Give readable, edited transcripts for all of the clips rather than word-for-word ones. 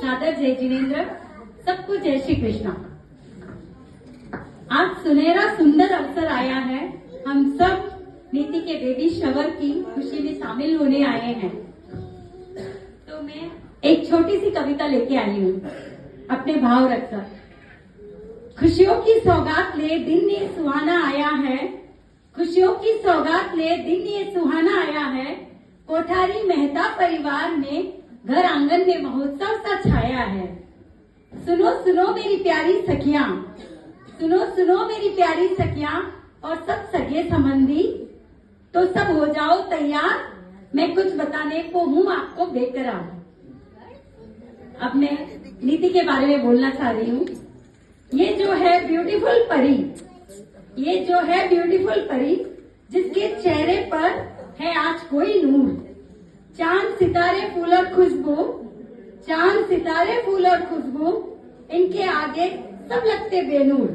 सादर जय जिनेन्द्र, सबको जय श्री कृष्णा। आज सुनहरा सुंदर अवसर आया है। हम सब नीति के बेबी शावर की खुशी में शामिल होने आए हैं। तो मैं एक छोटी सी कविता लेके आई हूँ अपने भाव रखकर। खुशियों की सौगात ले दिन ये सुहाना आया है, खुशियों की सौगात ले दिन ये सुहाना आया है। कोठारी मेहता परिवार में घर आंगन में महोत्सव सा छाया है। सुनो सुनो मेरी प्यारी सखियां, सुनो सुनो मेरी प्यारी सखियां और सब सगे संबंधी, तो सब हो जाओ तैयार, मैं कुछ बताने को हूँ आपको बेकरार। अब मैं नीति के बारे में बोलना चाह रही हूँ। ये जो है ब्यूटीफुल परी, ये जो है ब्यूटीफुल परी, जिसके चेहरे पर है आज कोई नूर। चांद सितारे फूल और खुशबू, चांद सितारे फूल और खुशबू, इनके आगे सब लगते बेनूर।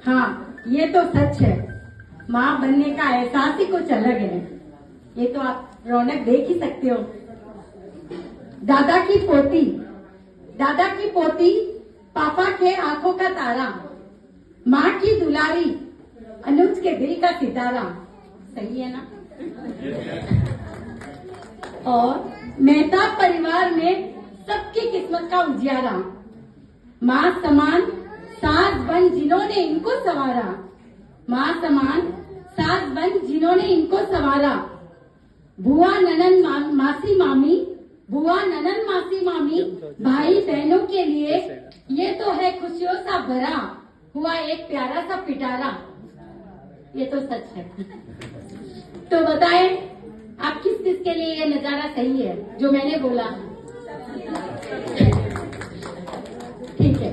हाँ, ये तो सच है, माँ बनने का एहसास ही कुछ अलग है। ये तो आप रौनक देख ही सकते हो। दादा की पोती, दादा की पोती, पापा के आंखों का तारा, माँ की दुलारी, अनुज के दिल का सितारा। सही है ना? और मेहता परिवार में सबकी किस्मत का उजियारा, माँ समान सास बन जिन्होंने इनको संवारा, माँ समान सास बन जिन्होंने इनको संवारा। बुआ ननन मासी मामी, बुआ ननन मासी मामी, भाई बहनों के लिए ये तो है खुशियों सा भरा हुआ एक प्यारा सा पिटारा। ये तो सच है। तो बताएं आप किस चीज के लिए ये नजारा सही है जो मैंने बोला? ठीक है।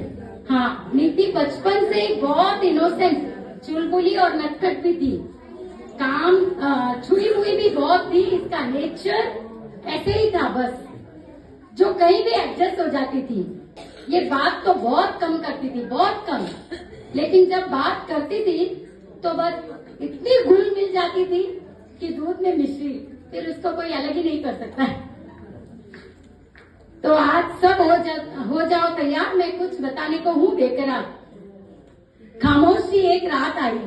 हाँ, नीति बचपन से बहुत इनोसेंट, चुलबुली और नटखट भी थी। काम छुई हुई भी बहुत थी। इसका नेचर ऐसे ही था बस, जो कहीं भी एडजस्ट हो जाती थी। ये बात तो बहुत कम करती थी, बहुत कम, लेकिन जब बात करती थी तो बस इतनी घुल मिल जाती थी कि दूध में मिश्री, फिर उसको कोई अलग ही नहीं कर सकता। तो आज सब हो जाओ तैयार, मैं कुछ बताने को हूँ बेकरार। खामोश सी एक रात आई,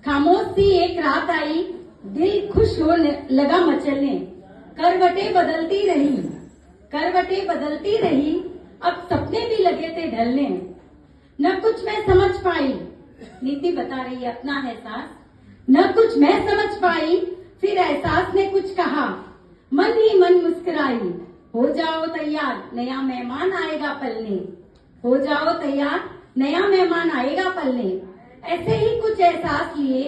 खामोश सी एक रात आई, दिल खुश हो लगा मचलने। करवटें बदलती रही, करवटें बदलती रही, अब सपने भी लगे थे ढलने। न कुछ मैं समझ पाई, नीति बता रही है अपना एहसास, न कुछ मैं समझ पाई, फिर एहसास ने कुछ कहा, मन ही मन मुस्कुराई। हो जाओ तैयार, नया मेहमान आएगा पलने, हो जाओ तैयार, नया मेहमान आएगा पलने। ऐसे ही कुछ एहसास लिए,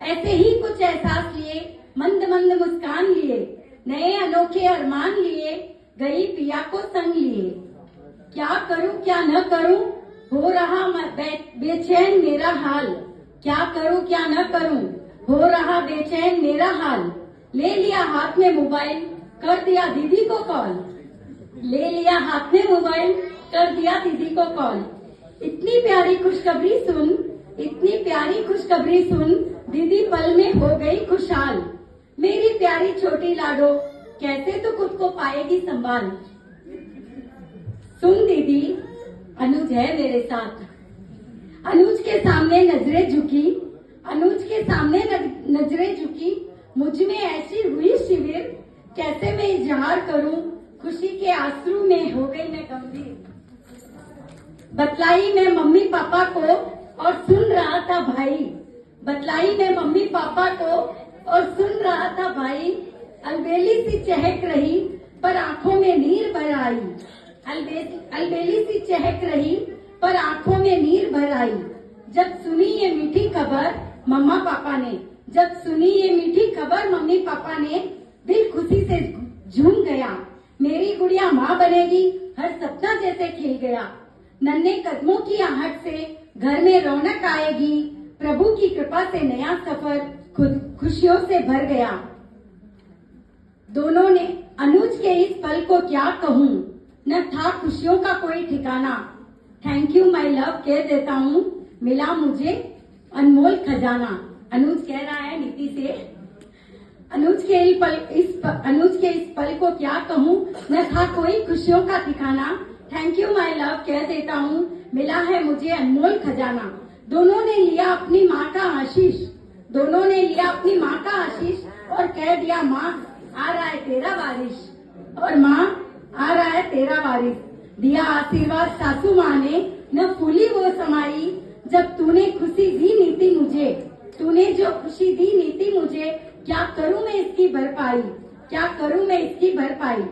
ऐसे ही कुछ एहसास लिए, मंद मंद मुस्कान लिए, नए अनोखे अरमान लिए, गई पिया को संग लिए। क्या करूं क्या न करूं, हो रहा बेचैन मेरा हाल, क्या करूं क्या न करूं, हो रहा बेचैन मेरा हाल। ले लिया हाथ में मोबाइल, कर दिया दीदी को कॉल, ले लिया हाथ में मोबाइल, कर दिया दीदी को कॉल। इतनी प्यारी खुशखबरी सुन, इतनी प्यारी खुशखबरी सुन, दीदी पल में हो गई खुशहाल। मेरी प्यारी छोटी लाडो, कैसे तो खुद को पाएगी संभाल। सुन दीदी, अनुज है मेरे साथ। अनुज के सामने नजरें झुकी, अनुज के सामने नजरें झुकी, मुझ में ऐसी हुई शिविर, कैसे मैं इजहार करूं, खुशी के आंसू में हो गई मैं गंभीर। बतलाई मैं मम्मी पापा को और सुन रहा था भाई, बतलाई मैं मम्मी पापा को और सुन रहा था भाई। अलबेली सी चहक रही पर आंखों में नीर भर आई, अलबेली सी चहक रही पर आंखों में नीर भर आई। जब सुनी ये मीठी खबर मम्मा पापा ने, जब सुनी ये मीठी खबर मम्मी पापा ने, दिल खुशी से झूम गया। मेरी गुड़िया माँ बनेगी, हर सपना जैसे खिल गया। नन्हे कदमों की आहट से घर में रौनक आएगी, प्रभु की कृपा से नया सफर खुद खुशियों से भर गया। दोनों ने अनुज के इस पल को क्या कहूँ, न था खुशियों का कोई ठिकाना। थैंक यू माय लव कह देता हूँ, मिला मुझे अनमोल खजाना। अनुज कह रहा है नीति से, अनुज के इस पल को क्या कहूँ, न था कोई खुशियों का ठिकाना। थैंक यू माय लव कह देता हूँ, मिला है मुझे अनमोल खजाना। दोनों ने लिया अपनी माँ का आशीष, दोनों ने लिया अपनी माँ का आशीष और कह दिया माँ आ रहा है तेरा वारिश, और माँ आ रहा है तेरा वारिस। दिया आशीर्वाद सासू माँ ने, न फूली वो समाई, जब तूने खुशी दी नीति मुझे, तूने जो खुशी दी नीति मुझे, क्या करूँ मैं इसकी भरपाई, क्या करूँ मैं इसकी भरपाई।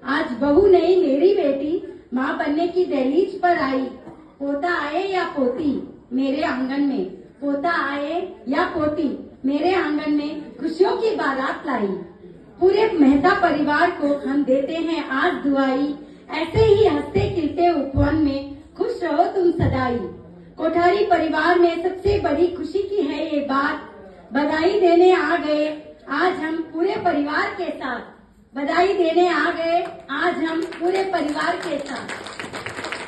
आज बहू नहीं मेरी बेटी माँ बनने की दहलीज पर आई, पोता आए या पोती मेरे आंगन में, पोता आए या पोती मेरे आंगन में खुशियों की बारात लाई। पूरे मेहता परिवार को हम देते हैं आज दुआई, ऐसे ही हंसते खिलते उपवन में खुश रहो तुम सदाई। कोठारी परिवार में सबसे बड़ी खुशी की है ये बात, बधाई देने आ गए आज हम पूरे परिवार के साथ, बधाई देने आ गए आज हम पूरे परिवार के साथ।